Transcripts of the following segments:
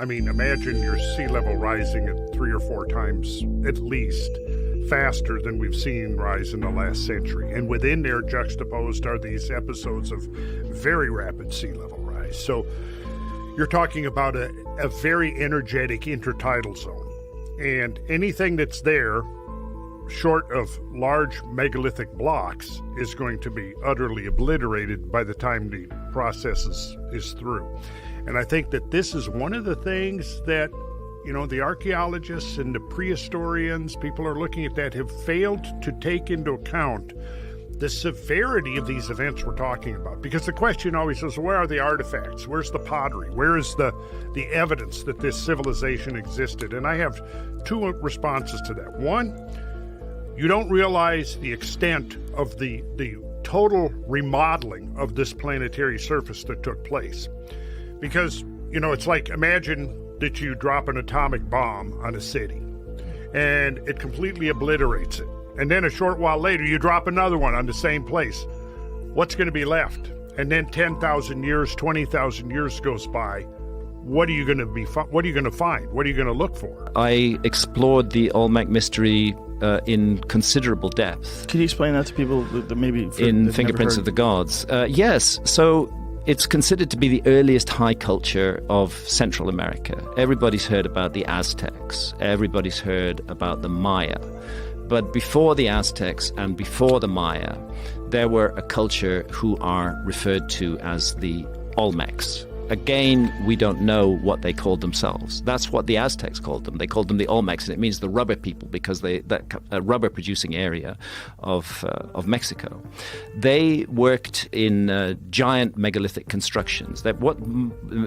I mean, imagine your sea level rising at 3 or 4 times at least faster than we've seen rise in the last century. And within there, juxtaposed, are these episodes of very rapid sea level rise. So you're talking about a very energetic intertidal zone. And anything that's there, short of large megalithic blocks, is going to be utterly obliterated by the time the process is through. And I think that this is one of the things that, you know, the archaeologists and the prehistorians, people are looking at that, have failed to take into account the severity of these events we're talking about. Because the question always is, where are the artifacts? Where's the pottery? Where is the evidence that this civilization existed? And I have 2 responses to that. One, you don't realize the extent of the total remodeling of this planetary surface that took place. Because, you know, it's like, imagine that you drop an atomic bomb on a city and it completely obliterates it. And then a short while later, you drop another one on the same place. What's going to be left? And then 10,000 years, 20,000 years goes by. What are you going to what are you going to find? What are you going to look for? I explored the Olmec mystery in considerable depth. Could you explain that to people that maybe in Fingerprints of the Gods? Yes. So it's considered to be the earliest high culture of Central America. Everybody's heard about the Aztecs. Everybody's heard about the Maya. But before the Aztecs and before the Maya, there were a culture who are referred to as the Olmecs. Again, we don't know what they called themselves. That's what the Aztecs called them. They called them the Olmecs, and it means the rubber people because that rubber-producing area of Mexico. They worked in giant megalithic constructions. What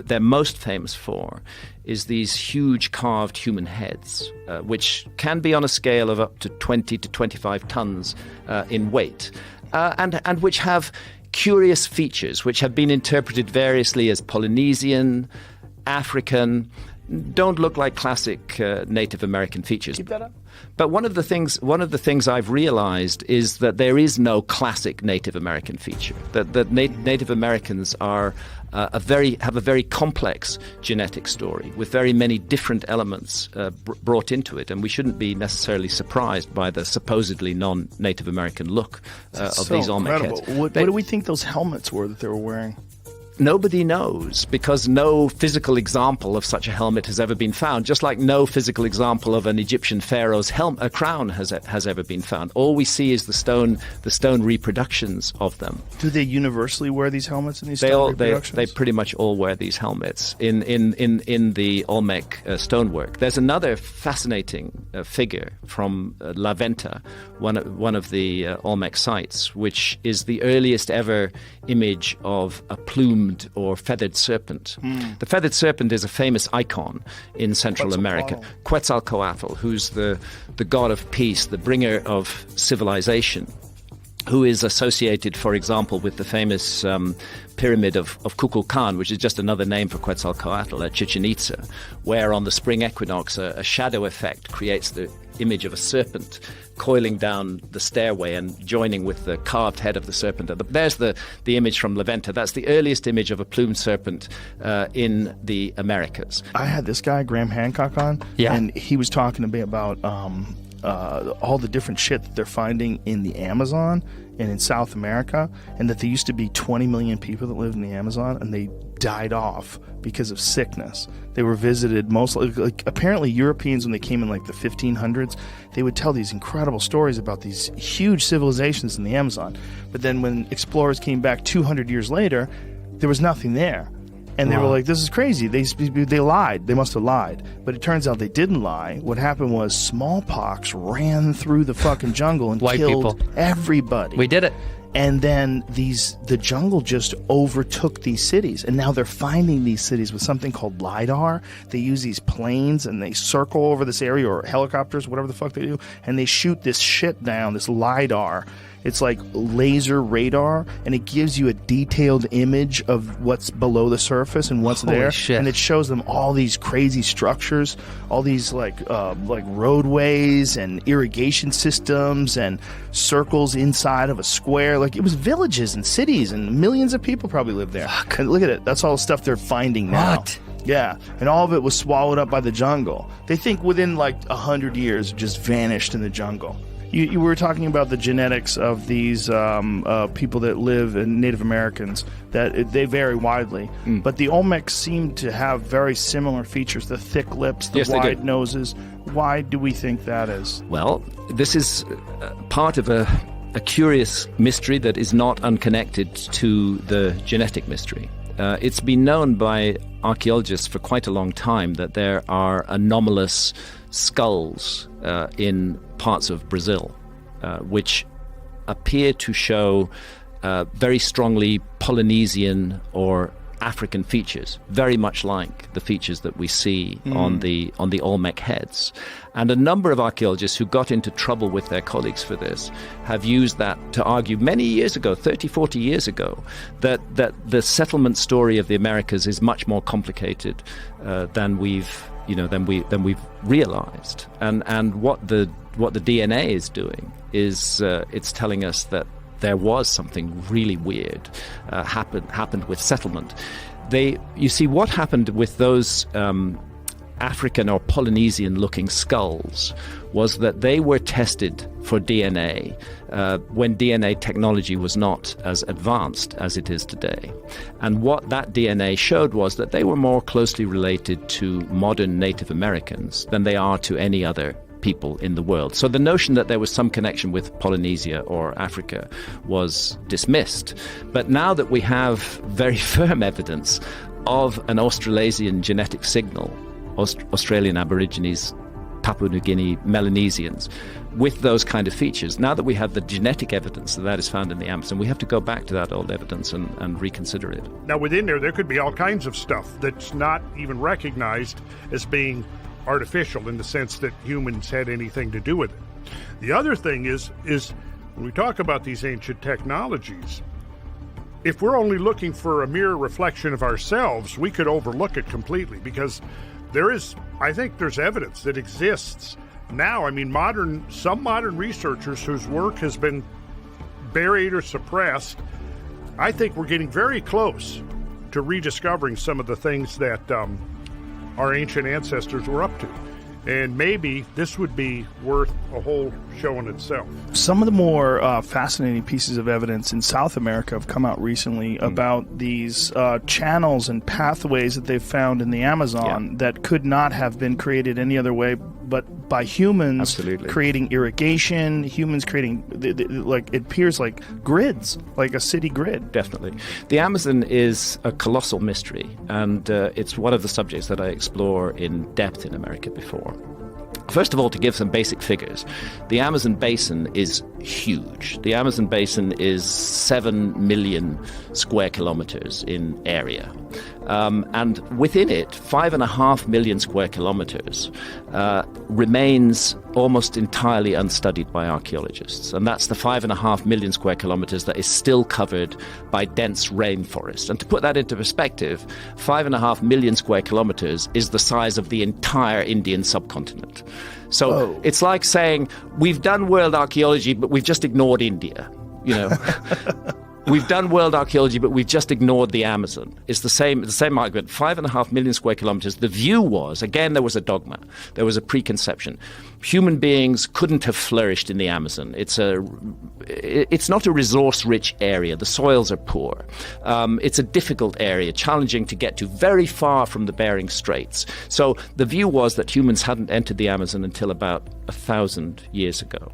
they're most famous for is these huge carved human heads, which can be on a scale of up to 20 to 25 tons in weight, and which have curious features which have been interpreted variously as Polynesian, African, don't look like classic Native American features. Keep that up. But one of the things I've realized is that there is no classic Native American feature. That Native Americans are have a very complex genetic story with very many different elements brought into it, and we shouldn't be necessarily surprised by the supposedly non-Native American look of these Olmec heads. What do we think those helmets were that they were wearing? Nobody knows, because no physical example of such a helmet has ever been found, just like no physical example of an Egyptian pharaoh's crown has ever been found. All we see is the stone reproductions of them. Do they universally wear these helmets in these stone reproductions? They pretty much all wear these helmets in the Olmec stonework. There's another fascinating figure from La Venta, one of the Olmec sites, which is the earliest ever image of a plumed or feathered serpent. The feathered serpent is a famous icon in Central America. Quetzalcoatl, who's the god of peace, the bringer of civilization, who is associated, for example, with the famous pyramid of Kukulkan, which is just another name for Quetzalcoatl at Chichen Itza, where on the spring equinox a shadow effect creates the image of a serpent coiling down the stairway and joining with the carved head of the serpent. There's the image from La Venta. That's the earliest image of a plumed serpent in the Americas. I had this guy, Graham Hancock, on, and he was talking to me about all the different shit that they're finding in the Amazon and in South America, and that there used to be 20 million people that lived in the Amazon, and they died off because of sickness. They were visited mostly, like, apparently Europeans, when they came in like the 1500s, they would tell these incredible stories about these huge civilizations in the Amazon. But then when explorers came back 200 years later, there was nothing there. And they were like, this is crazy. They lied. They must have lied. But it turns out they didn't lie. What happened was smallpox ran through the fucking jungle and killed everybody. We did it. And then the jungle just overtook these cities. And now they're finding these cities with something called LiDAR. They use these planes and they circle over this area, or helicopters, whatever the fuck they do, and they shoot this shit down, this LiDAR. It's like laser radar, and it gives you a detailed image of what's below the surface and what's there. Shit. And it shows them all these crazy structures, all these like roadways and irrigation systems and circles inside of a square. Like, it was villages and cities, and millions of people probably lived there. And look at it. That's all the stuff they're finding now. What? Yeah, and all of it was swallowed up by the jungle. They think within like 100 years, it just vanished in the jungle. You were talking about the genetics of these people that live in Native Americans, that they vary widely. But the Olmecs seem to have very similar features, the thick lips, the wide noses. Why do we think that is? Well, this is part of a curious mystery that is not unconnected to the genetic mystery. It's been known by archaeologists for quite a long time that there are anomalous skulls in parts of Brazil, which appear to show very strongly Polynesian or African features, very much like the features that we see on the Olmec heads. And a number of archaeologists who got into trouble with their colleagues for this have used that to argue many years ago, 30, 40 years ago, that the settlement story of the Americas is much more complicated than we've realized. And what the DNA is doing is it's telling us that there was something really weird happened with settlement. You see, what happened with those African or Polynesian-looking skulls was that they were tested for DNA when DNA technology was not as advanced as it is today. And what that DNA showed was that they were more closely related to modern Native Americans than they are to any other people in the world. So the notion that there was some connection with Polynesia or Africa was dismissed. But now that we have very firm evidence of an Australasian genetic signal, Australian Aborigines, Papua New Guinea, Melanesians, with those kind of features, now that we have the genetic evidence that is found in the Amazon, we have to go back to that old evidence and reconsider it. Now within there could be all kinds of stuff that's not even recognized as being artificial in the sense that humans had anything to do with it. The other thing is when we talk about these ancient technologies, if we're only looking for a mere reflection of ourselves, we could overlook it completely, because I think there's evidence that exists now. I mean, some modern researchers whose work has been buried or suppressed, I think we're getting very close to rediscovering some of the things that our ancient ancestors were up to. And maybe this would be worth a whole show in itself. Some of the more fascinating pieces of evidence in South America have come out recently about these channels and pathways that they've found in the Amazon that could not have been created any other way but by humans creating irrigation, humans creating, like, it appears like grids, like a city grid. Definitely. The Amazon is a colossal mystery, and it's one of the subjects that I explore in depth in America before. First of all, to give some basic figures, the Amazon basin is huge. The Amazon basin is 7 million square kilometers in area. And within it, 5.5 million square kilometers remains almost entirely unstudied by archaeologists. And that's the 5.5 million square kilometers that is still covered by dense rainforest. And to put that into perspective, 5.5 million square kilometers is the size of the entire Indian subcontinent. So it's like saying, we've done world archaeology, but we've just ignored India, We've done world archaeology, but we've just ignored the Amazon. It's the same argument. 5.5 million square kilometers. The view was, again, there was a dogma. There was a preconception. Human beings couldn't have flourished in the Amazon. It's not a resource-rich area. The soils are poor. It's a difficult area, challenging to get to, very far from the Bering Straits. So the view was that humans hadn't entered the Amazon until about 1,000 years ago.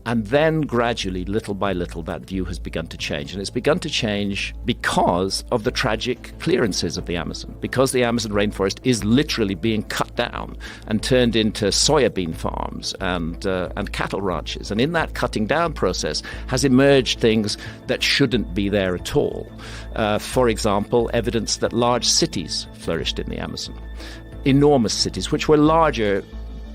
And then gradually, little by little, that view has begun to change. And it's begun to change because of the tragic clearances of the Amazon, because the Amazon rainforest is literally being cut down and turned into soybean farms and cattle ranches. And in that cutting down process has emerged things that shouldn't be there at all. For example, evidence that large cities flourished in the Amazon. Enormous cities, which were larger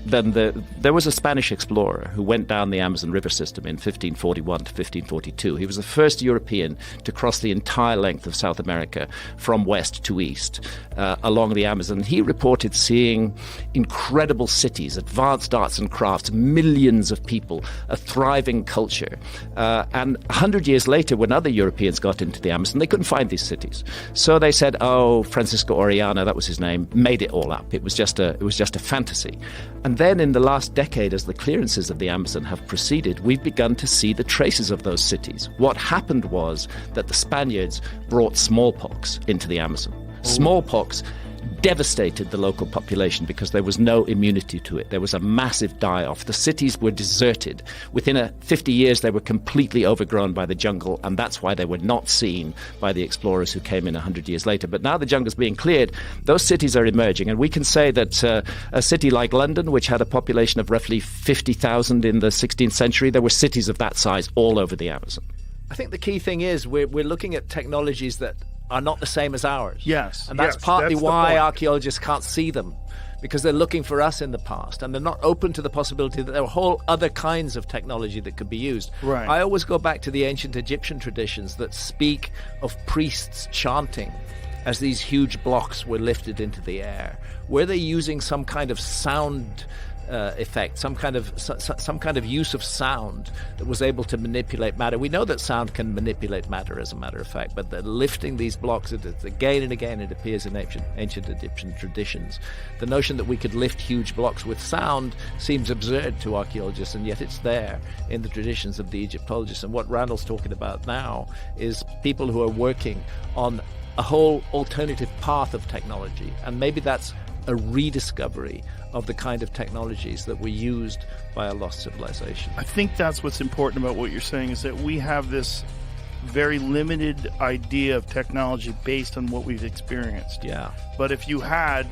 then there was a Spanish explorer who went down the Amazon River system in 1541 to 1542. He was the first European to cross the entire length of South America from west to east along the Amazon. He reported seeing incredible cities, advanced arts and crafts, millions of people, a thriving culture. And 100 years later, when other Europeans got into the Amazon, they couldn't find these cities. So they said, oh, Francisco Orellana, that was his name, made it all up. It was just a fantasy. And then in the last decade, as the clearances of the Amazon have proceeded, we've begun to see the traces of those cities. What happened was that the Spaniards brought smallpox into the Amazon. Smallpox devastated the local population because there was no immunity to it. There was a massive die-off. The cities were deserted. Within 50 years, they were completely overgrown by the jungle, and that's why they were not seen by the explorers who came in 100 years later. But now the jungle's being cleared, those cities are emerging, and we can say that a city like London, which had a population of roughly 50,000 in the 16th century, there were cities of that size all over the Amazon. I think the key thing is we're looking at technologies that are not the same as ours. Yes. And that's partly that's why archaeologists can't see them, because they're looking for us in the past, and they're not open to the possibility that there are whole other kinds of technology that could be used. Right. I always go back to the ancient Egyptian traditions that speak of priests chanting as these huge blocks were lifted into the air. Were they using some kind of sound effect, some kind of use of sound that was able to manipulate matter? We know that sound can manipulate matter, as a matter of fact, but they're lifting these blocks. Again and again it appears in ancient Egyptian traditions. The notion that we could lift huge blocks with sound seems absurd to archaeologists, and yet it's there in the traditions of the Egyptologists. And what Randall's talking about now is people who are working on a whole alternative path of technology, and maybe that's a rediscovery of the kind of technologies that were used by a lost civilization. I think that's what's important about what you're saying, is that we have this very limited idea of technology based on what we've experienced. Yeah. But if you had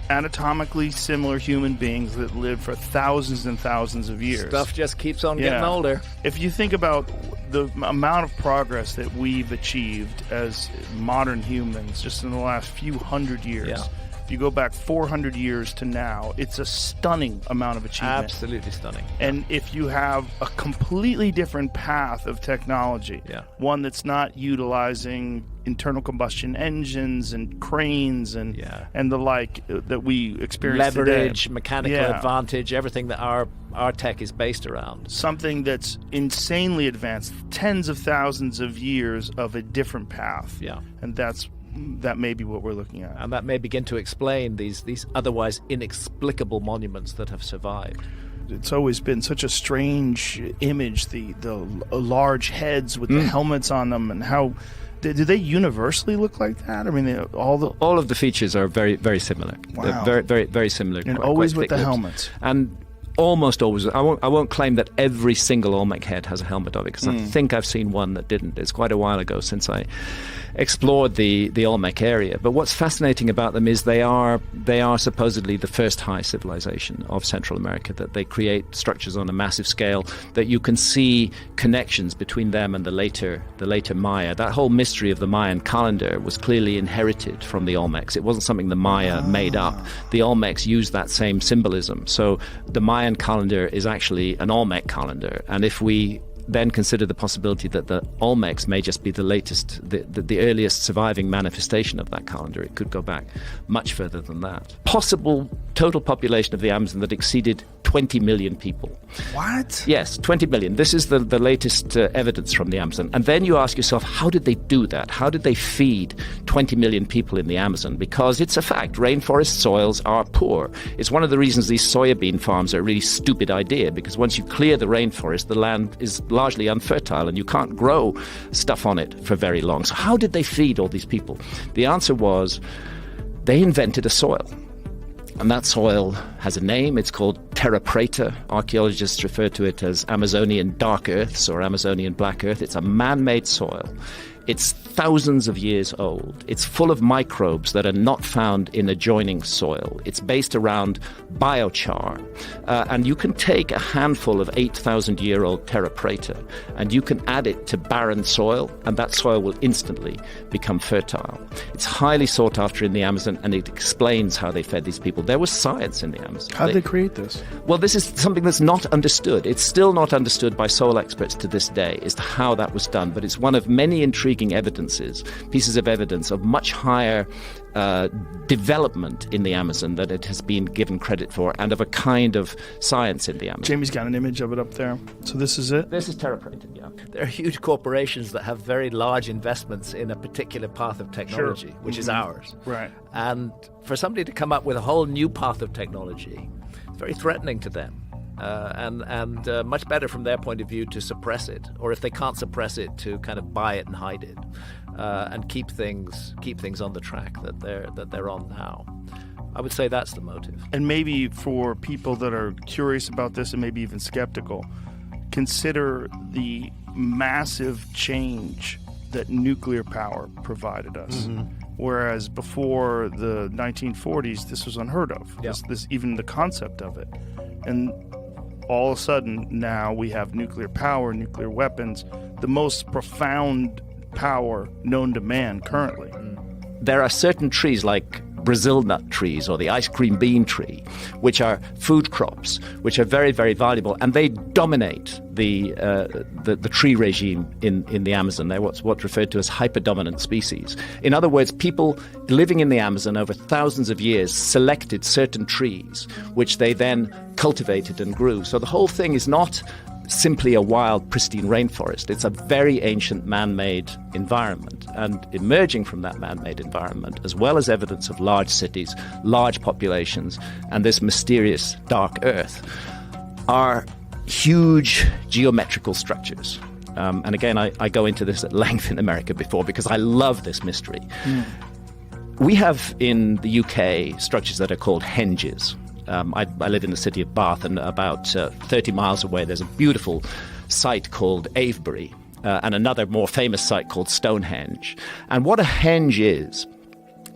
anatomically similar human beings that lived for thousands and thousands of years, stuff just keeps on getting older. If you think about the amount of progress that we've achieved as modern humans just in the last few hundred years, if you go back 400 years to now, it's a stunning amount of achievement. Absolutely stunning. And if you have a completely different path of technology, one that's not utilizing internal combustion engines and cranes and the like that we experience leverage, today. Mechanical advantage, everything that our tech is based around. Something that's insanely advanced, tens of thousands of years of a different path. Yeah. And that may be what we're looking at. And that may begin to explain these otherwise inexplicable monuments that have survived. It's always been such a strange image, the large heads with the helmets on them, and how do they universally look like that? I mean, all of the features are very, very similar. Wow. They're very, very, very similar. And always with the helmets. And almost always, I won't claim that every single Olmec head has a helmet on it, because I think I've seen one that didn't. It's quite a while ago since I explored the Olmec area. But what's fascinating about them is they are supposedly the first high civilization of Central America, that they create structures on a massive scale, that you can see connections between them and the later Maya. That whole mystery of the Mayan calendar was clearly inherited from the Olmecs. It wasn't something the Maya made up. The Olmecs used that same symbolism. So the Mayan calendar is actually an Olmec calendar. And if we then consider the possibility that the Olmecs may just be the latest, the earliest surviving manifestation of that calendar, it could go back much further than that. Possible total population of the Amazon that exceeded 20 million people. What? Yes, 20 million. This is the latest evidence from the Amazon. And then you ask yourself, how did they do that? How did they feed 20 million people in the Amazon? Because it's a fact, rainforest soils are poor. It's one of the reasons these soybean farms are a really stupid idea, because once you clear the rainforest, the land is largely unfertile and you can't grow stuff on it for very long. So how did they feed all these people? The answer was they invented a soil. And that soil has a name. It's called terra preta. Archaeologists refer to it as Amazonian dark earths or Amazonian black earth. It's a man-made soil. It's thousands of years old. It's full of microbes that are not found in adjoining soil. It's based around biochar. And you can take a handful of 8,000-year-old terra preta and you can add it to barren soil, and that soil will instantly become fertile. It's highly sought after in the Amazon, and it explains how they fed these people. There was science in the Amazon. How did they create this? Well, this is something that's not understood. It's still not understood by soil experts to this day as to how that was done, but it's one of many intriguing pieces of evidence of much higher development in the Amazon that it has been given credit for, and of a kind of science in the Amazon. Jamie's got an image of it up there. So this is it? This is terra preta, yeah. There are huge corporations that have very large investments in a particular path of technology, which is ours. Right. And for somebody to come up with a whole new path of technology, it's very threatening to them. And much better from their point of view to suppress it, or if they can't suppress it, to kind of buy it and hide it, and keep things on the track that they're on now. I would say that's the motive. And maybe for people that are curious about this and maybe even skeptical, consider the massive change that nuclear power provided us. Whereas before the 1940s, this was unheard of. Yeah. This even the concept of it. And all of a sudden, now we have nuclear power, nuclear weapons, the most profound power known to man currently. There are certain trees like Brazil nut trees or the ice cream bean tree, which are food crops, which are very, very valuable, and they dominate the tree regime in the Amazon. They're what's referred to as hyperdominant species. In other words, people living in the Amazon over thousands of years selected certain trees, which they then cultivated and grew. So the whole thing is not simply a wild, pristine rainforest. It's a very ancient man-made environment. And emerging from that man-made environment, as well as evidence of large cities, large populations, and this mysterious dark earth, are huge geometrical structures. And again, I go into this at length in America before because I love this mystery. We have in the UK structures that are called henges. I live in the city of Bath, and about 30 miles away there's a beautiful site called Avebury, and another more famous site called Stonehenge. And what a henge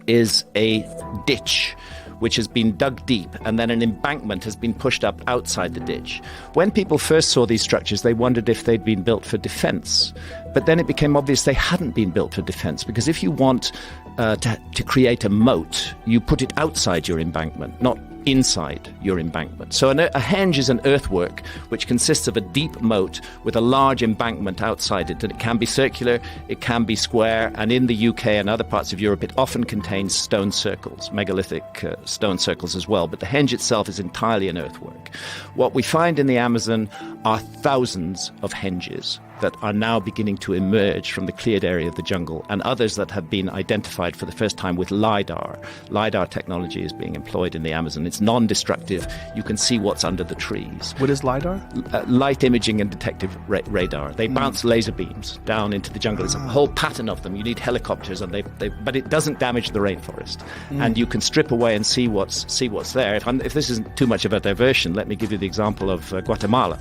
is a ditch which has been dug deep, and then an embankment has been pushed up outside the ditch. When people first saw these structures, they wondered if they'd been built for defense. But then it became obvious they hadn't been built for defense, because if you want to create a moat, you put it outside your embankment, not inside your embankment. So a henge is an earthwork which consists of a deep moat with a large embankment outside it, and it can be circular, it can be square, and in the UK and other parts of Europe it often contains stone circles, megalithic stone circles as well, but the henge itself is entirely an earthwork. What we find in the Amazon are thousands of henges that are now beginning to emerge from the cleared area of the jungle, and others that have been identified for the first time with LiDAR. LiDAR technology is being employed in the Amazon. It's non-destructive. You can see what's under the trees. What is LiDAR? Light imaging and detective radar. They bounce laser beams down into the jungle. There's a whole pattern of them. You need helicopters, and but it doesn't damage the rainforest. And you can strip away and see what's there. If this isn't too much of a diversion, let me give you the example of Guatemala.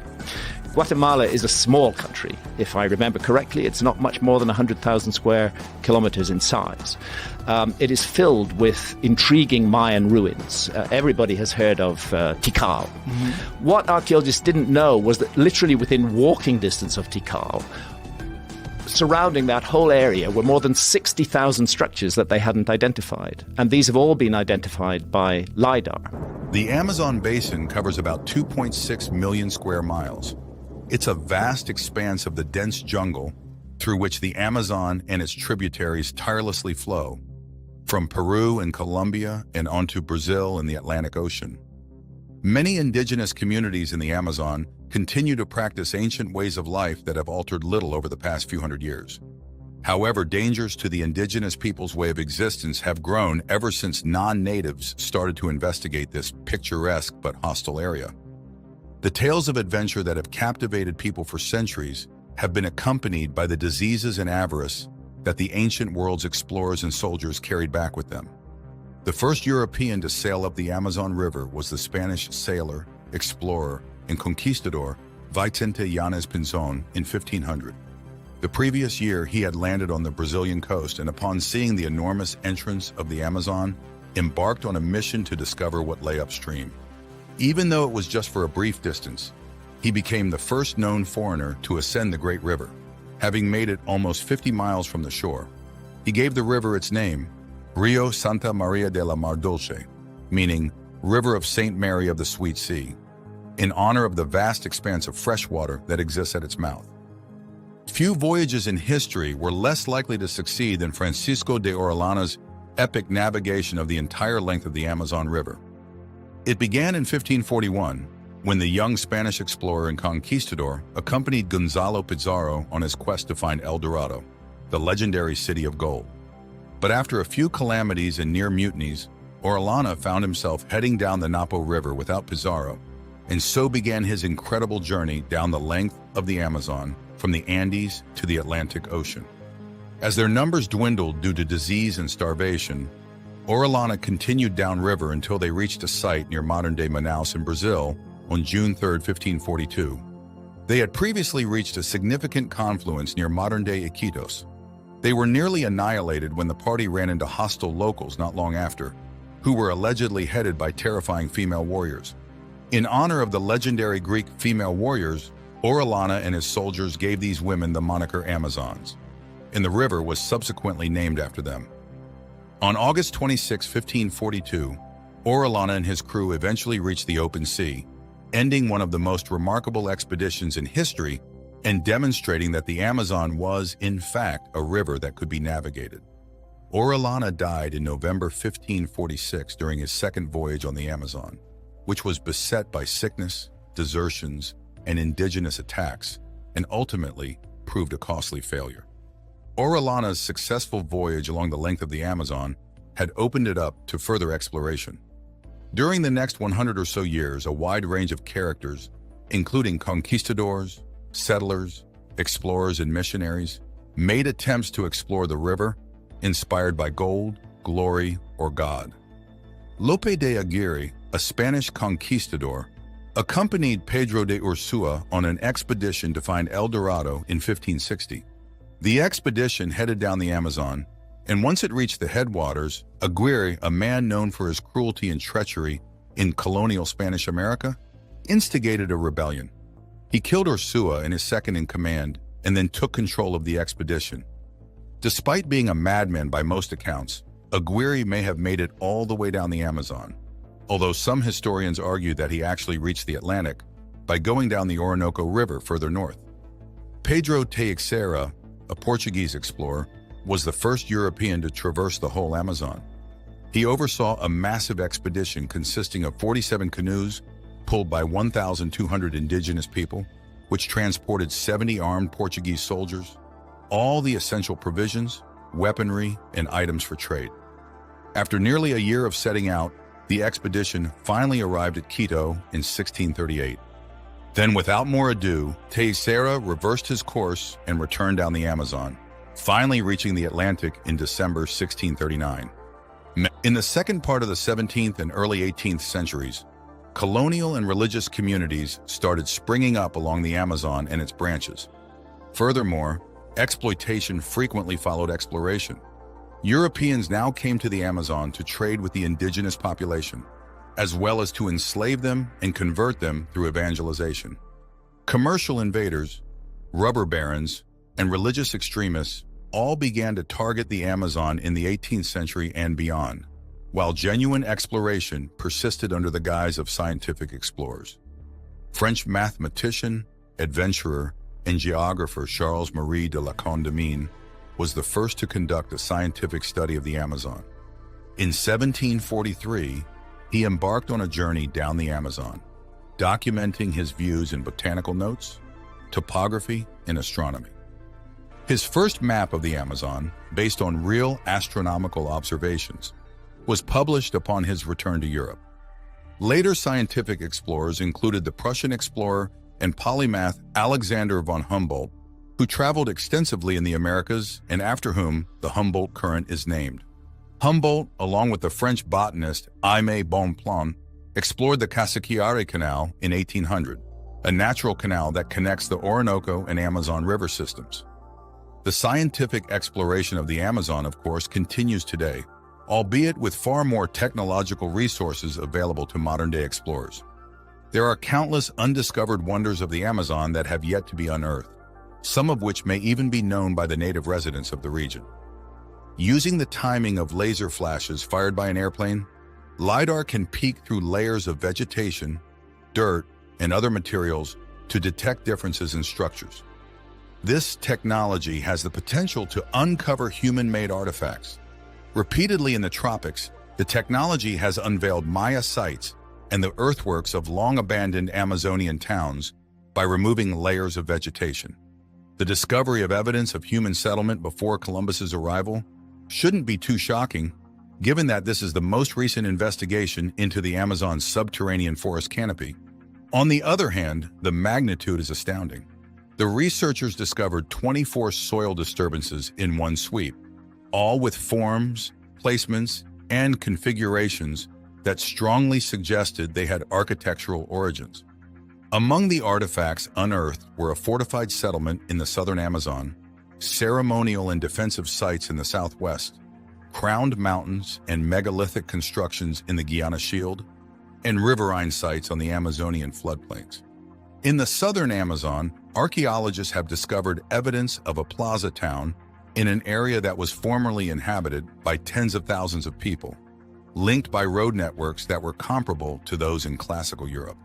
Guatemala is a small country, if I remember correctly. It's not much more than 100,000 square kilometers in size. It is filled with intriguing Mayan ruins. Everybody has heard of Tikal. What archaeologists didn't know was that literally within walking distance of Tikal, surrounding that whole area, were more than 60,000 structures that they hadn't identified. And these have all been identified by LiDAR. The Amazon basin covers about 2.6 million square miles. It's a vast expanse of the dense jungle through which the Amazon and its tributaries tirelessly flow, from Peru and Colombia and onto Brazil and the Atlantic Ocean. Many indigenous communities in the Amazon continue to practice ancient ways of life that have altered little over the past few hundred years. However, dangers to the indigenous people's way of existence have grown ever since non-natives started to investigate this picturesque but hostile area. The tales of adventure that have captivated people for centuries have been accompanied by the diseases and avarice that the ancient world's explorers and soldiers carried back with them. The first European to sail up the Amazon River was the Spanish sailor explorer, and conquistador Vicente Yanez Pinzon in 1500. The previous year, he had landed on the Brazilian coast and upon seeing the enormous entrance of the Amazon, embarked on a mission to discover what lay upstream. Even though it was just for a brief distance, he became the first known foreigner to ascend the Great River, having made it almost 50 miles from the shore. He gave the river its name, Rio Santa Maria de la Mar Dulce, meaning River of St. Mary of the Sweet Sea, in honor of the vast expanse of fresh water that exists at its mouth. Few voyages in history were less likely to succeed than Francisco de Orellana's epic navigation of the entire length of the Amazon River. It began in 1541, when the young Spanish explorer and conquistador accompanied Gonzalo Pizarro on his quest to find El Dorado, the legendary city of gold. But after a few calamities and near mutinies, Orellana found himself heading down the Napo River without Pizarro, and so began his incredible journey down the length of the Amazon, from the Andes to the Atlantic Ocean. As their numbers dwindled due to disease and starvation, Orellana continued downriver until they reached a site near modern-day Manaus in Brazil on June 3, 1542. They had previously reached a significant confluence near modern-day Iquitos. They were nearly annihilated when the party ran into hostile locals not long after, who were allegedly headed by terrifying female warriors. In honor of the legendary Greek female warriors, Orellana and his soldiers gave these women the moniker Amazons, and the river was subsequently named after them. On August 26, 1542, Orellana and his crew eventually reached the open sea, ending one of the most remarkable expeditions in history and demonstrating that the Amazon was, in fact, a river that could be navigated. Orellana died in November 1546 during his second voyage on the Amazon, which was beset by sickness, desertions, and indigenous attacks, and ultimately proved a costly failure. Orellana's successful voyage along the length of the Amazon had opened it up to further exploration. During the next 100 or so years, a wide range of characters, including conquistadors, settlers, explorers, and missionaries, made attempts to explore the river, inspired by gold, glory, or God. Lope de Aguirre, a Spanish conquistador, accompanied Pedro de Ursua on an expedition to find El Dorado in 1560. The expedition headed down the Amazon, and once it reached the headwaters, Aguirre, a man known for his cruelty and treachery in colonial Spanish America, instigated a rebellion. He killed Ursua and his second-in-command, and then took control of the expedition. Despite being a madman by most accounts, Aguirre may have made it all the way down the Amazon, although some historians argue that he actually reached the Atlantic by going down the Orinoco River further north. Pedro Teixeira, a Portuguese explorer, was the first European to traverse the whole Amazon. He oversaw a massive expedition consisting of 47 canoes pulled by 1,200 indigenous people, which transported 70 armed Portuguese soldiers, all the essential provisions, weaponry, and items for trade. After nearly a year of setting out, the expedition finally arrived at Quito in 1638. Then, without more ado, Teixeira reversed his course and returned down the Amazon, finally reaching the Atlantic in December 1639. In the second part of the 17th and early 18th centuries, colonial and religious communities started springing up along the Amazon and its branches. Furthermore, exploitation frequently followed exploration. Europeans now came to the Amazon to trade with the indigenous population, as well as to enslave them and convert them through evangelization. Commercial invaders, rubber barons, and religious extremists all began to target the Amazon in the 18th century and beyond, while genuine exploration persisted under the guise of scientific explorers. French mathematician, adventurer, and geographer Charles-Marie de la Condamine was the first to conduct a scientific study of the Amazon. In 1743, he embarked on a journey down the Amazon, documenting his views in botanical notes, topography, and astronomy. His first map of the Amazon, based on real astronomical observations, was published upon his return to Europe. Later scientific explorers included the Prussian explorer and polymath Alexander von Humboldt, who traveled extensively in the Americas and after whom the Humboldt Current is named. Humboldt, along with the French botanist Aimé Bonpland, explored the Cassiquiare Canal in 1800, a natural canal that connects the Orinoco and Amazon river systems. The scientific exploration of the Amazon, of course, continues today, albeit with far more technological resources available to modern-day explorers. There are countless undiscovered wonders of the Amazon that have yet to be unearthed, some of which may even be known by the native residents of the region. Using the timing of laser flashes fired by an airplane, LiDAR can peek through layers of vegetation, dirt, and other materials to detect differences in structures. This technology has the potential to uncover human-made artifacts. Repeatedly in the tropics, the technology has unveiled Maya sites and the earthworks of long-abandoned Amazonian towns by removing layers of vegetation. The discovery of evidence of human settlement before Columbus's arrival shouldn't be too shocking, given that this is the most recent investigation into the Amazon's subterranean forest canopy. On the other hand, the magnitude is astounding. The researchers discovered 24 soil disturbances in one sweep, all with forms, placements, and configurations that strongly suggested they had architectural origins. Among the artifacts unearthed were a fortified settlement in the southern Amazon, ceremonial and defensive sites in the southwest, crowned mountains and megalithic constructions in the Guiana Shield, and riverine sites on the Amazonian floodplains. In the southern Amazon, archaeologists have discovered evidence of a plaza town in an area that was formerly inhabited by tens of thousands of people, linked by road networks that were comparable to those in classical Europe.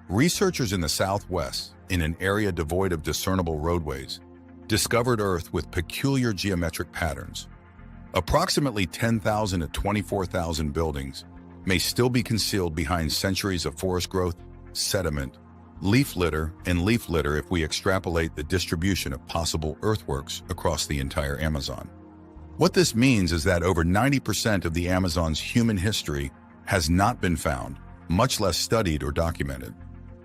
Researchers in the southwest, in an area devoid of discernible roadways, discovered Earth with peculiar geometric patterns. Approximately 10,000 to 24,000 buildings may still be concealed behind centuries of forest growth, sediment, leaf litter if we extrapolate the distribution of possible earthworks across the entire Amazon. What this means is that over 90% of the Amazon's human history has not been found, much less studied or documented.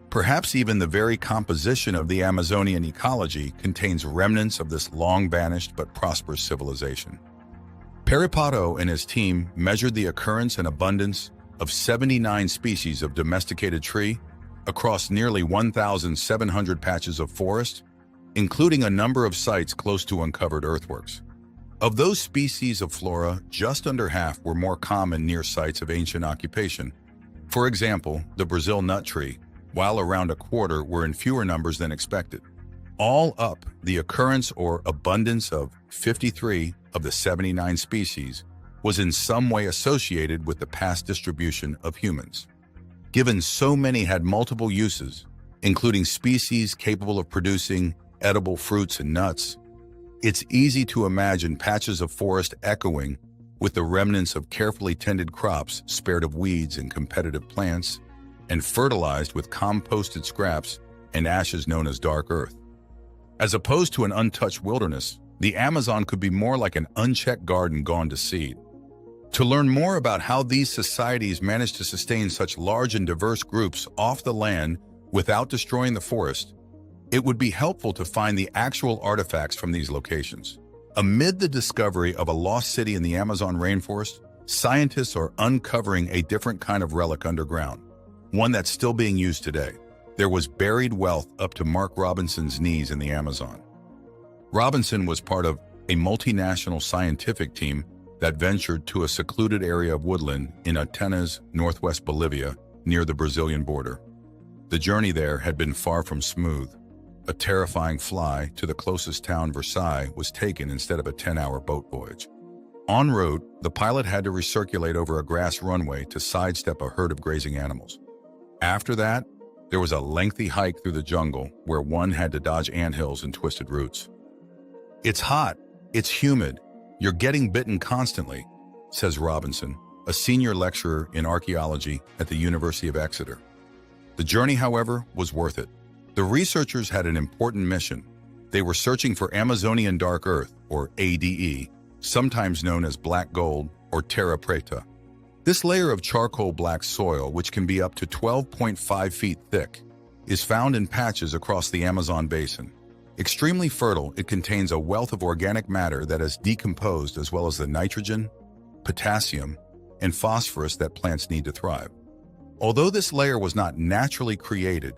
Perhaps even the very composition of the Amazonian ecology contains remnants of this long-vanished but prosperous civilization. Peripato and his team measured the occurrence and abundance of 79 species of domesticated tree across nearly 1,700 patches of forest, including a number of sites close to uncovered earthworks. Of those species of flora, just under half were more common near sites of ancient occupation. For example, the Brazil nut tree, while around a quarter were in fewer numbers than expected. All up, the occurrence or abundance of 53 of the 79 species was in some way associated with the past distribution of humans. Given so many had multiple uses, including species capable of producing edible fruits and nuts, it's easy to imagine patches of forest echoing with the remnants of carefully tended crops spared of weeds and competitive plants, and fertilized with composted scraps and ashes known as dark earth. As opposed to an untouched wilderness, the Amazon could be more like an unchecked garden gone to seed. To learn more about how these societies managed to sustain such large and diverse groups off the land without destroying the forest, it would be helpful to find the actual artifacts from these locations. Amid the discovery of a lost city in the Amazon rainforest, scientists are uncovering a different kind of relic underground, one that's still being used today. There was buried wealth up to Mark Robinson's knees in the Amazon. Robinson was part of a multinational scientific team that ventured to a secluded area of woodland in Atenas, northwest Bolivia, near the Brazilian border. The journey there had been far from smooth. A terrifying fly to the closest town, Versailles, was taken instead of a 10-hour boat voyage. En route, the pilot had to recirculate over a grass runway to sidestep a herd of grazing animals. After that, there was a lengthy hike through the jungle where one had to dodge anthills and twisted roots. "It's hot, it's humid, you're getting bitten constantly," says Robinson, a senior lecturer in archaeology at the University of Exeter. The journey, however, was worth it. The researchers had an important mission. They were searching for Amazonian dark earth, or ADE, sometimes known as black gold or terra preta. This layer of charcoal black soil, which can be up to 12.5 feet thick, is found in patches across the Amazon basin. Extremely fertile, it contains a wealth of organic matter that has decomposed, as well as the nitrogen, potassium, and phosphorus that plants need to thrive. Although this layer was not naturally created,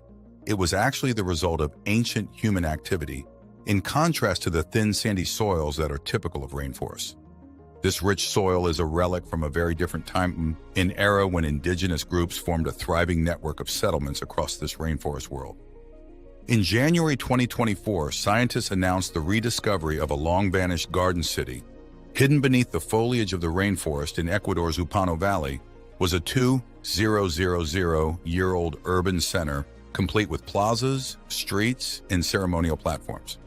it was actually the result of ancient human activity, in contrast to the thin sandy soils that are typical of rainforests. This rich soil is a relic from a very different time, an era when indigenous groups formed a thriving network of settlements across this rainforest world. In January 2024, scientists announced the rediscovery of a long-vanished garden city. Hidden beneath the foliage of the rainforest in Ecuador's Upano Valley was a 2,000-year-old urban center, complete with plazas, streets, and ceremonial platforms.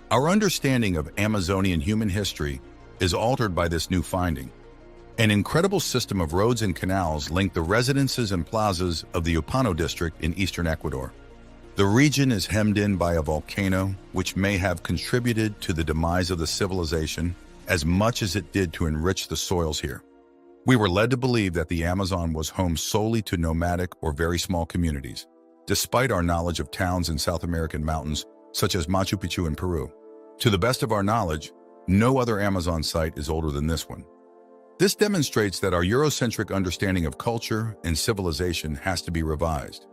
Our understanding of Amazonian human history is altered by this new finding. An incredible system of roads and canals link the residences and plazas of the Upano district in eastern Ecuador. The region is hemmed in by a volcano, which may have contributed to the demise of the civilization as much as it did to enrich the soils here. We were led to believe that the Amazon was home solely to nomadic or very small communities, despite our knowledge of towns in South American mountains, such as Machu Picchu in Peru. To the best of our knowledge, no other Amazon site is older than this one. This demonstrates that our Eurocentric understanding of culture and civilization has to be revised.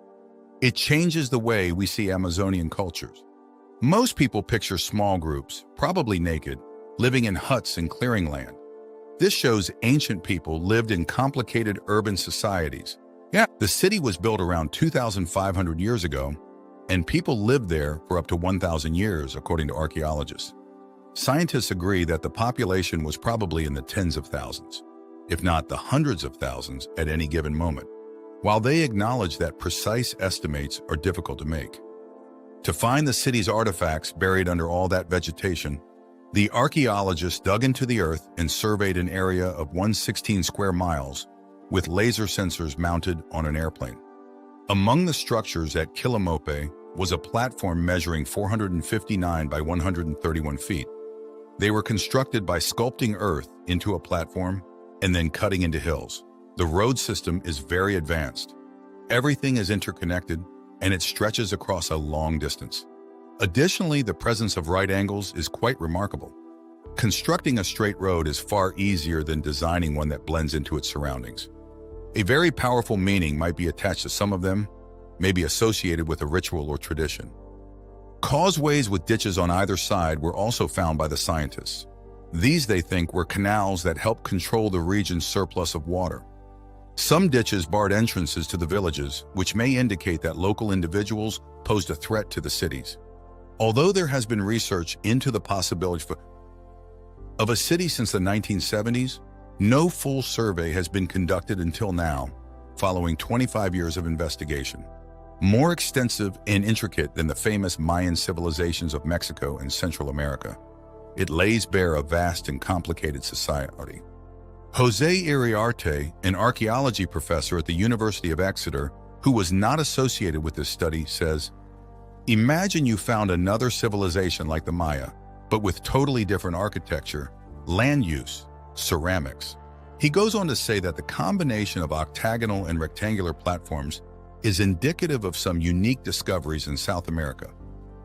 It changes the way we see Amazonian cultures. Most people picture small groups, probably naked, living in huts and clearing land. This shows ancient people lived in complicated urban societies. Yeah, the city was built around 2,500 years ago, and people lived there for up to 1,000 years, according to archaeologists. Scientists agree that the population was probably in the tens of thousands, if not the hundreds of thousands at any given moment, while they acknowledge that precise estimates are difficult to make. To find the city's artifacts buried under all that vegetation, the archaeologists dug into the earth and surveyed an area of 116 square miles with laser sensors mounted on an airplane. Among the structures at Quilomope was a platform measuring 459 by 131 feet. They were constructed by sculpting earth into a platform and then cutting into hills. The road system is very advanced. Everything is interconnected, and it stretches across a long distance. Additionally, the presence of right angles is quite remarkable. Constructing a straight road is far easier than designing one that blends into its surroundings. A very powerful meaning might be attached to some of them, maybe associated with a ritual or tradition. Causeways with ditches on either side were also found by the scientists. These, they think, were canals that helped control the region's surplus of water. Some ditches barred entrances to the villages, which may indicate that local individuals posed a threat to the cities. Although there has been research into the possibility of a city since the 1970s, no full survey has been conducted until now, following 25 years of investigation. More extensive and intricate than the famous Mayan civilizations of Mexico and Central America, it lays bare a vast and complicated society. Jose Iriarte, an archaeology professor at the University of Exeter, who was not associated with this study, says, "Imagine you found another civilization like the Maya, but with totally different architecture, land use, ceramics." He goes on to say that the combination of octagonal and rectangular platforms is indicative of some unique discoveries in South America.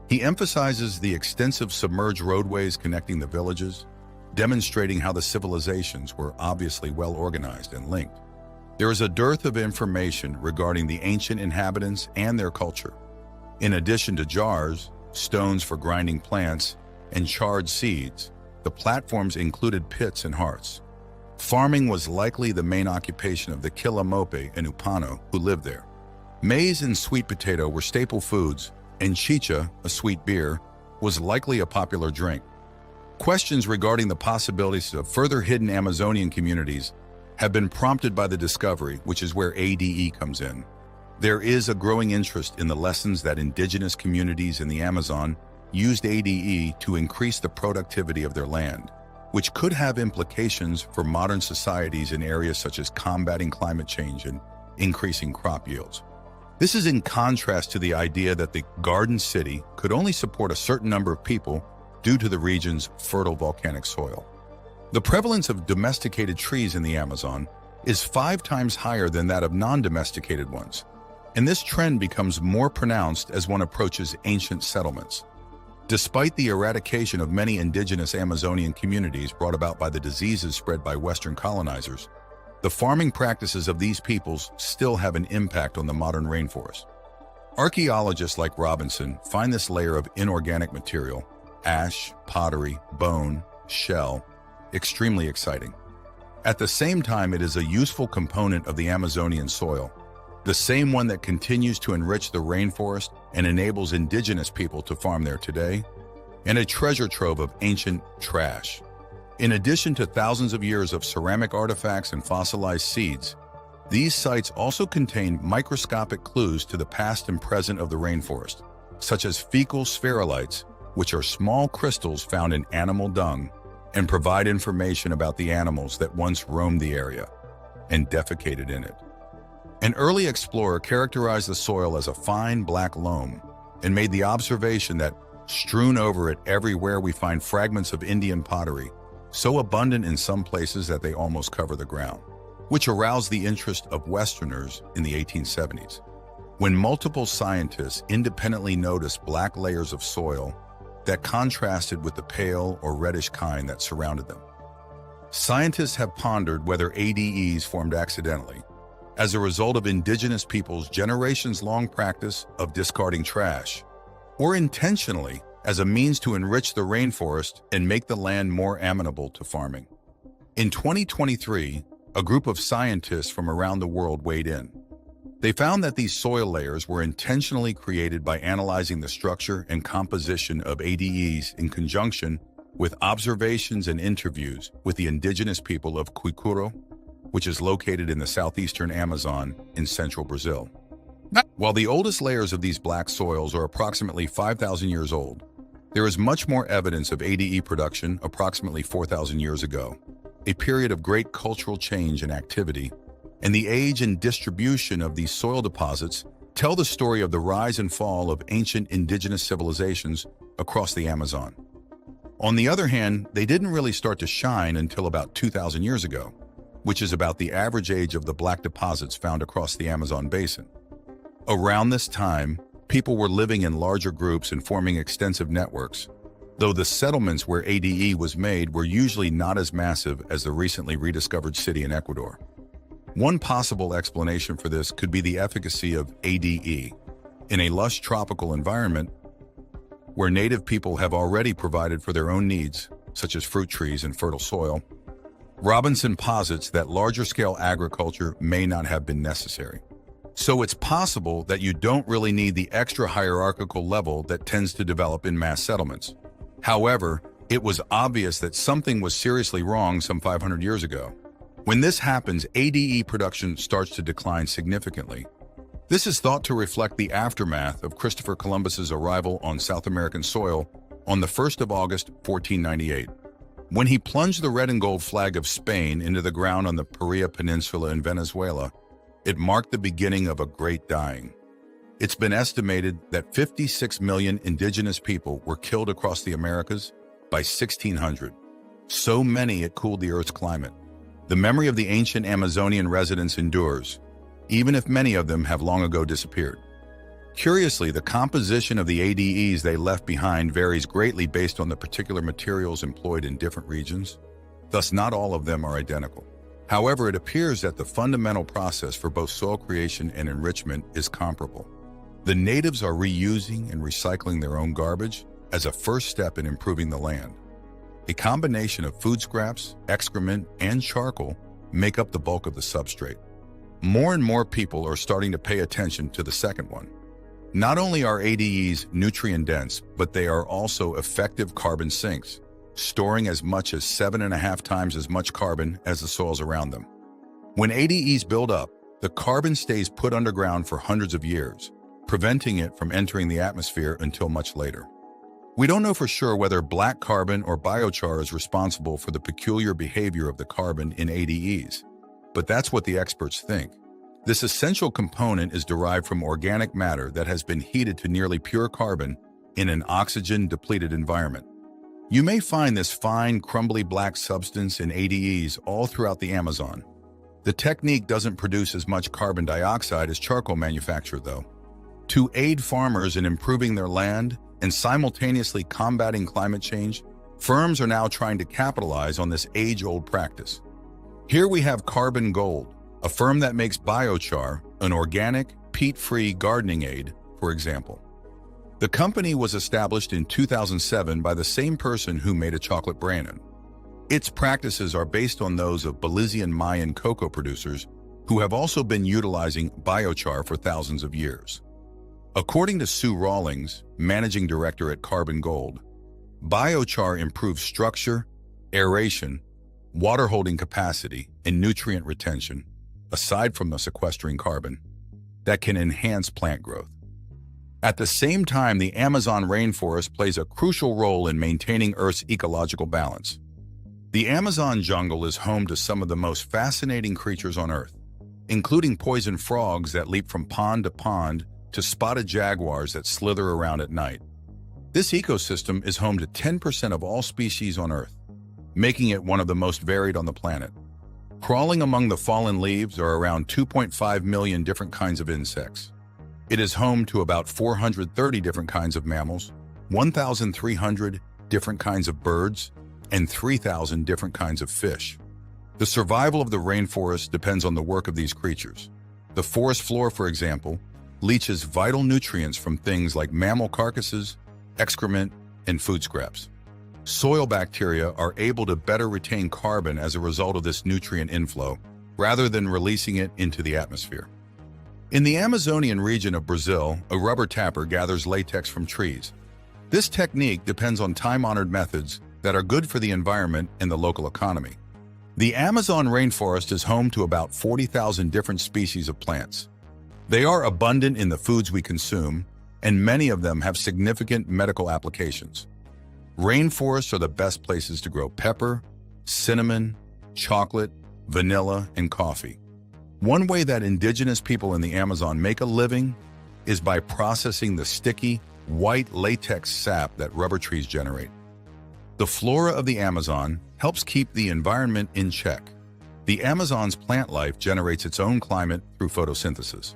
He emphasizes the extensive submerged roadways connecting the villages, demonstrating how the civilizations were obviously well organized and linked. There is a dearth of information regarding the ancient inhabitants and their culture. In addition to jars, stones for grinding plants, and charred seeds, the platforms included pits and hearths. Farming was likely the main occupation of the Quilomope and Upano who lived there. Maize and sweet potato were staple foods, and chicha, a sweet beer, was likely a popular drink. Questions regarding the possibilities of further hidden Amazonian communities have been prompted by the discovery, which is where ADE comes in. There is a growing interest in the lessons that indigenous communities in the Amazon used ADE to increase the productivity of their land, which could have implications for modern societies in areas such as combating climate change and increasing crop yields. This is in contrast to the idea that the Garden City could only support a certain number of people due to the region's fertile volcanic soil. The prevalence of domesticated trees in the Amazon is 5 times higher than that of non-domesticated ones, and this trend becomes more pronounced as one approaches ancient settlements. Despite the eradication of many indigenous Amazonian communities brought about by the diseases spread by Western colonizers, the farming practices of these peoples still have an impact on the modern rainforest. Archaeologists like Robinson find this layer of inorganic material, ash, pottery, bone, shell, extremely exciting. At the same time, it is a useful component of the Amazonian soil, the same one that continues to enrich the rainforest and enables indigenous people to farm there today, and a treasure trove of ancient trash. In addition to thousands of years of ceramic artifacts and fossilized seeds, these sites also contain microscopic clues to the past and present of the rainforest, such as fecal spherulites, which are small crystals found in animal dung, and provide information about the animals that once roamed the area and defecated in it. An early explorer characterized the soil as a fine black loam and made the observation that strewn over it everywhere we find fragments of Indian pottery, so abundant in some places that they almost cover the ground, which aroused the interest of Westerners in the 1870s, when multiple scientists independently noticed black layers of soil that contrasted with the pale or reddish kind that surrounded them. Scientists have pondered whether ADEs formed accidentally as a result of indigenous peoples' generations-long practice of discarding trash, or intentionally as a means to enrich the rainforest and make the land more amenable to farming. In 2023, a group of scientists from around the world weighed in. They found that these soil layers were intentionally created by analyzing the structure and composition of ADEs in conjunction with observations and interviews with the indigenous people of Quiquiro, which is located in the southeastern Amazon in central Brazil. While the oldest layers of these black soils are approximately 5,000 years old, there is much more evidence of ADE production approximately 4,000 years ago, a period of great cultural change and activity, and the age and distribution of these soil deposits tell the story of the rise and fall of ancient indigenous civilizations across the Amazon. On the other hand, they didn't really start to shine until about 2,000 years ago, which is about the average age of the black deposits found across the Amazon basin. Around this time, people were living in larger groups and forming extensive networks, though the settlements where ADE was made were usually not as massive as the recently rediscovered city in Ecuador. One possible explanation for this could be the efficacy of ADE in a lush tropical environment where native people have already provided for their own needs, such as fruit trees and fertile soil. Robinson posits that larger-scale agriculture may not have been necessary. So it's possible that you don't really need the extra hierarchical level that tends to develop in mass settlements. However, it was obvious that something was seriously wrong some 500 years ago. When this happens, ADE production starts to decline significantly. This is thought to reflect the aftermath of Christopher Columbus's arrival on South American soil on the 1st of August, 1498. When he plunged the red and gold flag of Spain into the ground on the Paria Peninsula in Venezuela, it marked the beginning of a great dying. It's been estimated that 56 million indigenous people were killed across the Americas by 1600. So many it cooled the Earth's climate. The memory of the ancient Amazonian residents endures, even if many of them have long ago disappeared. Curiously, the composition of the ADEs they left behind varies greatly based on the particular materials employed in different regions. Thus, not all of them are identical. However, it appears that the fundamental process for both soil creation and enrichment is comparable. The natives are reusing and recycling their own garbage as a first step in improving the land. A combination of food scraps, excrement, and charcoal make up the bulk of the substrate. More and more people are starting to pay attention to the second one. Not only are ADEs nutrient-dense, but they are also effective carbon sinks, storing as much as 7.5 times as much carbon as the soils around them. When ADEs build up, the carbon stays put underground for hundreds of years, preventing it from entering the atmosphere until much later. We don't know for sure whether black carbon or biochar is responsible for the peculiar behavior of the carbon in ADEs, but that's what the experts think. This essential component is derived from organic matter that has been heated to nearly pure carbon in an oxygen-depleted environment. You may find this fine, crumbly black substance in ADEs all throughout the Amazon. The technique doesn't produce as much carbon dioxide as charcoal manufacture, though. To aid farmers in improving their land and simultaneously combating climate change, firms are now trying to capitalize on this age-old practice. Here we have Carbon Gold, a firm that makes biochar, an organic, peat-free gardening aid, for example. The company was established in 2007 by the same person who made a chocolate brand. Its practices are based on those of Belizean Mayan cocoa producers who have also been utilizing biochar for thousands of years. According to Sue Rawlings, managing director at Carbon Gold, biochar improves structure, aeration, water holding capacity, and nutrient retention, aside from the sequestering carbon, that can enhance plant growth. At the same time, the Amazon rainforest plays a crucial role in maintaining Earth's ecological balance. The Amazon jungle is home to some of the most fascinating creatures on Earth, including poison frogs that leap from pond to pond to spotted jaguars that slither around at night. This ecosystem is home to 10% of all species on Earth, making it one of the most varied on the planet. Crawling among the fallen leaves are around 2.5 million different kinds of insects. It is home to about 430 different kinds of mammals, 1,300 different kinds of birds, and 3,000 different kinds of fish. The survival of the rainforest depends on the work of these creatures. The forest floor, for example, leaches vital nutrients from things like mammal carcasses, excrement, and food scraps. Soil bacteria are able to better retain carbon as a result of this nutrient inflow, rather than releasing it into the atmosphere. In the Amazonian region of Brazil, a rubber tapper gathers latex from trees. This technique depends on time-honored methods that are good for the environment and the local economy. The Amazon rainforest is home to about 40,000 different species of plants. They are abundant in the foods we consume, and many of them have significant medical applications. Rainforests are the best places to grow pepper, cinnamon, chocolate, vanilla, and coffee. One way that indigenous people in the Amazon make a living is by processing the sticky, white latex sap that rubber trees generate. The flora of the Amazon helps keep the environment in check. The Amazon's plant life generates its own climate through photosynthesis.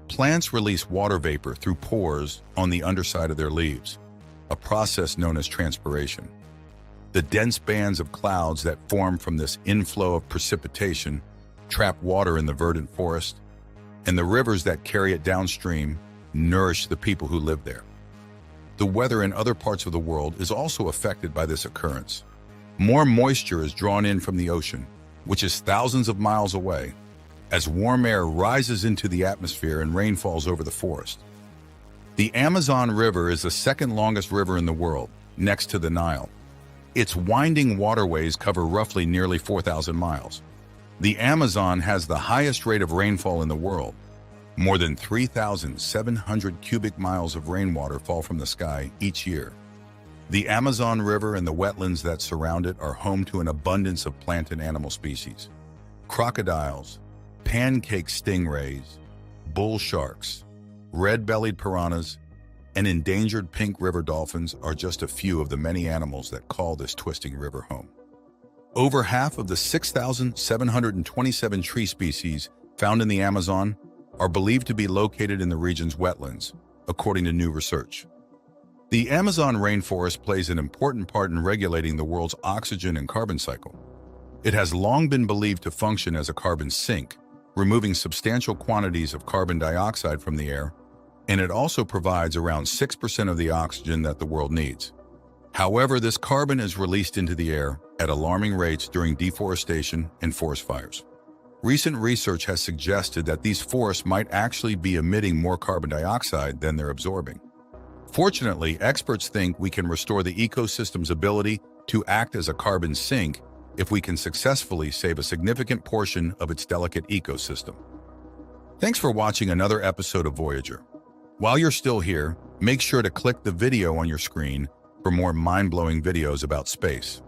Plants release water vapor through pores on the underside of their leaves, a process known as transpiration. The dense bands of clouds that form from this inflow of precipitation trap water in the verdant forest, and the rivers that carry it downstream nourish the people who live there. The weather in other parts of the world is also affected by this occurrence. More moisture is drawn in from the ocean, which is thousands of miles away, as warm air rises into the atmosphere and rain falls over the forest. The Amazon River is the second longest river in the world, next to the Nile. Its winding waterways cover roughly nearly 4,000 miles. The Amazon has the highest rate of rainfall in the world. More than 3,700 cubic miles of rainwater fall from the sky each year. The Amazon River and the wetlands that surround it are home to an abundance of plant and animal species. Crocodiles, pancake stingrays, bull sharks, red-bellied piranhas, and endangered pink river dolphins are just a few of the many animals that call this twisting river home. Over half of the 6,727 tree species found in the Amazon are believed to be located in the region's wetlands, according to new research. The Amazon rainforest plays an important part in regulating the world's oxygen and carbon cycle. It has long been believed to function as a carbon sink, removing substantial quantities of carbon dioxide from the air, and it also provides around 6% of the oxygen that the world needs. However, this carbon is released into the air at alarming rates during deforestation and forest fires. Recent research has suggested that these forests might actually be emitting more carbon dioxide than they're absorbing. Fortunately, experts think we can restore the ecosystem's ability to act as a carbon sink if we can successfully save a significant portion of its delicate ecosystem. Thanks for watching another episode of Voyager. While you're still here, make sure to click the video on your screen for more mind-blowing videos about space.